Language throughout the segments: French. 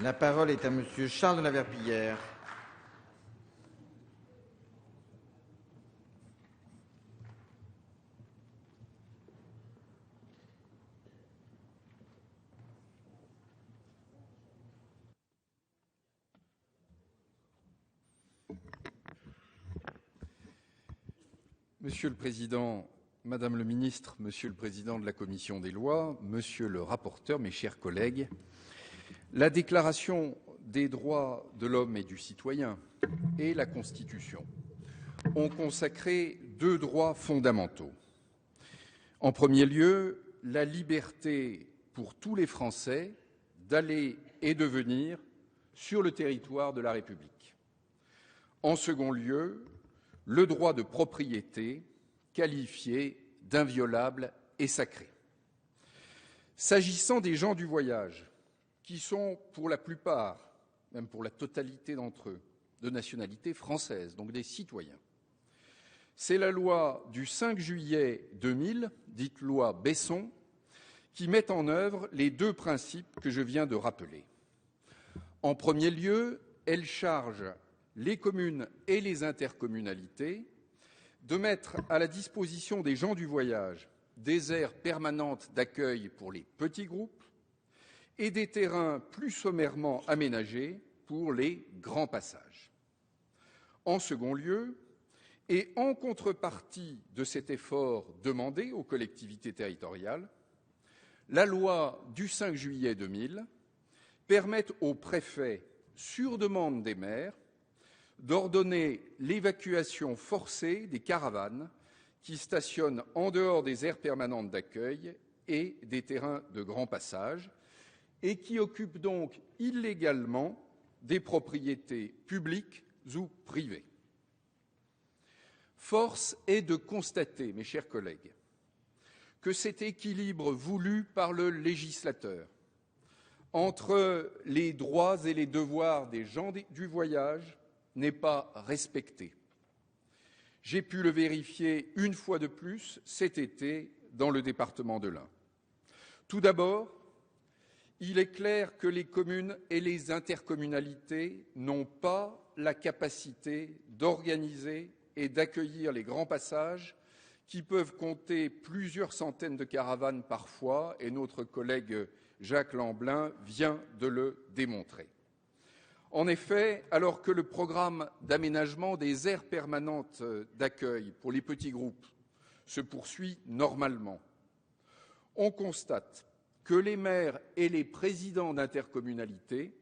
La parole est à Monsieur Charles de la Verpillière. Monsieur le Président, Madame le Ministre, Monsieur le Président de la Commission des lois, Monsieur le rapporteur, mes chers collègues, la Déclaration des droits de l'homme et du citoyen et la Constitution ont consacré deux droits fondamentaux. En premier lieu, la liberté pour tous les Français d'aller et de venir sur le territoire de la République. En second lieu, le droit de propriété qualifié d'inviolable et sacré. S'agissant des gens du voyage, qui sont pour la plupart, même pour la totalité d'entre eux, de nationalité française, donc des citoyens, c'est la loi du 5 juillet 2000, dite loi Besson, qui met en œuvre les deux principes que je viens de rappeler. En premier lieu, elle charge les communes et les intercommunalités de mettre à la disposition des gens du voyage des aires permanentes d'accueil pour les petits groupes et des terrains plus sommairement aménagés pour les grands passages. En second lieu, et en contrepartie de cet effort demandé aux collectivités territoriales, la loi du 5 juillet 2000 permet aux préfets, sur demande des maires, d'ordonner l'évacuation forcée des caravanes qui stationnent en dehors des aires permanentes d'accueil et des terrains de grand passage et qui occupent donc illégalement des propriétés publiques ou privées. Force est de constater, mes chers collègues, que cet équilibre voulu par le législateur entre les droits et les devoirs des gens du voyage n'est pas respecté. J'ai pu le vérifier une fois de plus cet été dans le département de l'Ain. Tout d'abord, il est clair que les communes et les intercommunalités n'ont pas la capacité d'organiser et d'accueillir les grands passages qui peuvent compter plusieurs centaines de caravanes parfois, et notre collègue Jacques Lamblin vient de le démontrer. En effet, alors que le programme d'aménagement des aires permanentes d'accueil pour les petits groupes se poursuit normalement, on constate que les maires et les présidents d'intercommunalités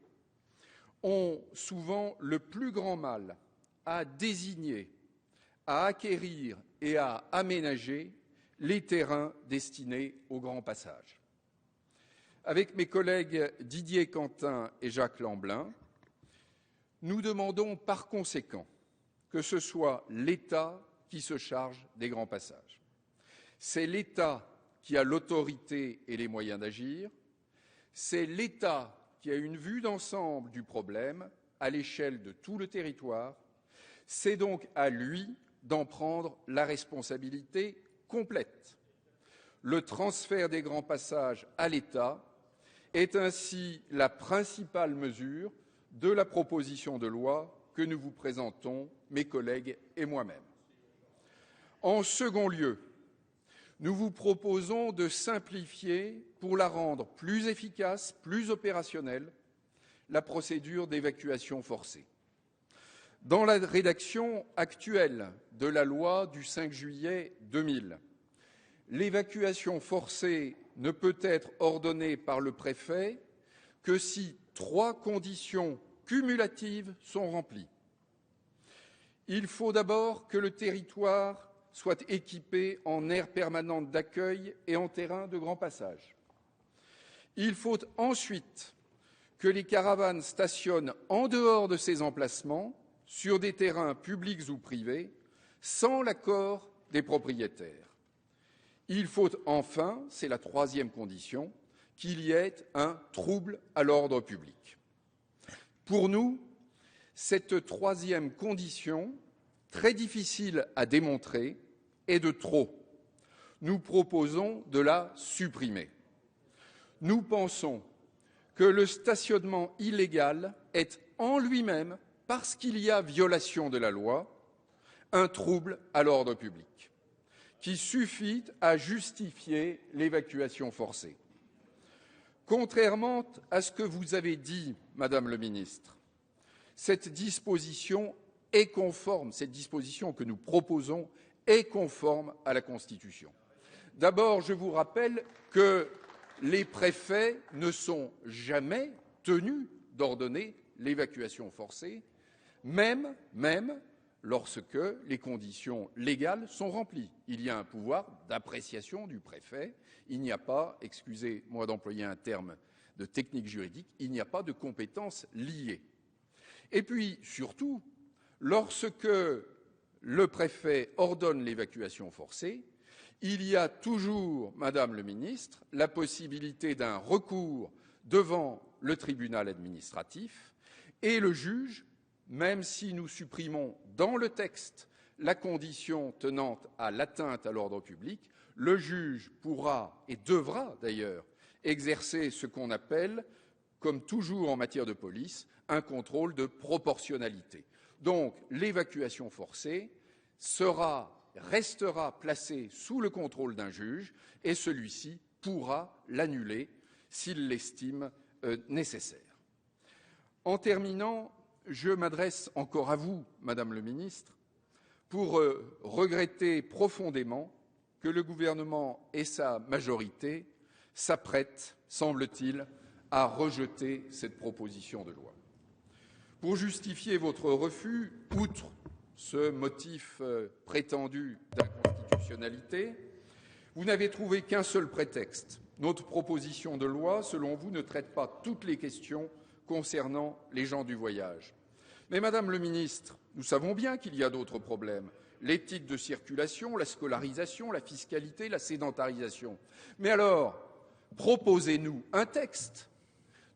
ont souvent le plus grand mal à désigner, à acquérir et à aménager les terrains destinés aux grands passages. Avec mes collègues Didier Quentin et Jacques Lamblin, nous demandons par conséquent que ce soit l'État qui se charge des grands passages. C'est l'État qui a l'autorité et les moyens d'agir, c'est l'État qui a une vue d'ensemble du problème à l'échelle de tout le territoire, c'est donc à lui d'en prendre la responsabilité complète. Le transfert des grands passages à l'État est ainsi la principale mesure de la proposition de loi que nous vous présentons, mes collègues et moi-même. En second lieu, nous vous proposons de simplifier, pour la rendre plus efficace, plus opérationnelle, la procédure d'évacuation forcée. Dans la rédaction actuelle de la loi du 5 juillet 2000, l'évacuation forcée ne peut être ordonnée par le préfet que si 3 conditions cumulatives sont remplies. Il faut d'abord que le territoire soit équipé en aires permanentes d'accueil et en terrain de grand passage. Il faut ensuite que les caravanes stationnent en dehors de ces emplacements, sur des terrains publics ou privés, sans l'accord des propriétaires. Il faut enfin, c'est la 3e condition, qu'il y ait un trouble à l'ordre public. Pour nous, cette 3e condition, très difficile à démontrer, est de trop. Nous proposons de la supprimer. Nous pensons que le stationnement illégal est en lui-même, parce qu'il y a violation de la loi, un trouble à l'ordre public, qui suffit à justifier l'évacuation forcée. Contrairement à ce que vous avez dit, Madame le ministre, cette disposition que nous proposons est conforme à la Constitution. D'abord, je vous rappelle que les préfets ne sont jamais tenus d'ordonner l'évacuation forcée, même lorsque les conditions légales sont remplies. Il y a un pouvoir d'appréciation du préfet. Il n'y a pas, excusez-moi d'employer un terme de technique juridique, il n'y a pas de compétences liées. Et puis, surtout, lorsque le préfet ordonne l'évacuation forcée, il y a toujours, Madame le ministre, la possibilité d'un recours devant le tribunal administratif et le juge, même si nous supprimons dans le texte la condition tenant à l'atteinte à l'ordre public, le juge pourra et devra d'ailleurs exercer ce qu'on appelle, comme toujours en matière de police, un contrôle de proportionnalité. Donc l'évacuation forcée restera placée sous le contrôle d'un juge et celui-ci pourra l'annuler s'il l'estime nécessaire. En terminant, je m'adresse encore à vous, Madame le ministre, pour regretter profondément que le gouvernement et sa majorité s'apprêtent, semble-t-il, à rejeter cette proposition de loi. Pour justifier votre refus, outre ce motif prétendu d'inconstitutionnalité, vous n'avez trouvé qu'un seul prétexte. Notre proposition de loi, selon vous, ne traite pas toutes les questions concernant les gens du voyage. Mais, Madame le ministre, nous savons bien qu'il y a d'autres problèmes. L'éthique de circulation, la scolarisation, la fiscalité, la sédentarisation. Mais alors, proposez-nous un texte.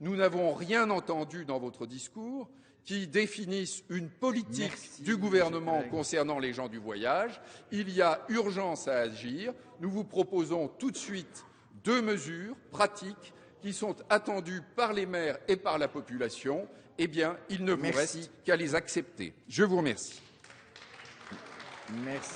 Nous n'avons rien entendu dans votre discours qui définisse une politique du gouvernement concernant les gens du voyage. Il y a urgence à agir. Nous vous proposons tout de suite 2 mesures pratiques qui sont attendues par les maires et par la population. Eh bien, il ne vous reste qu'à les accepter. Je vous remercie. Merci.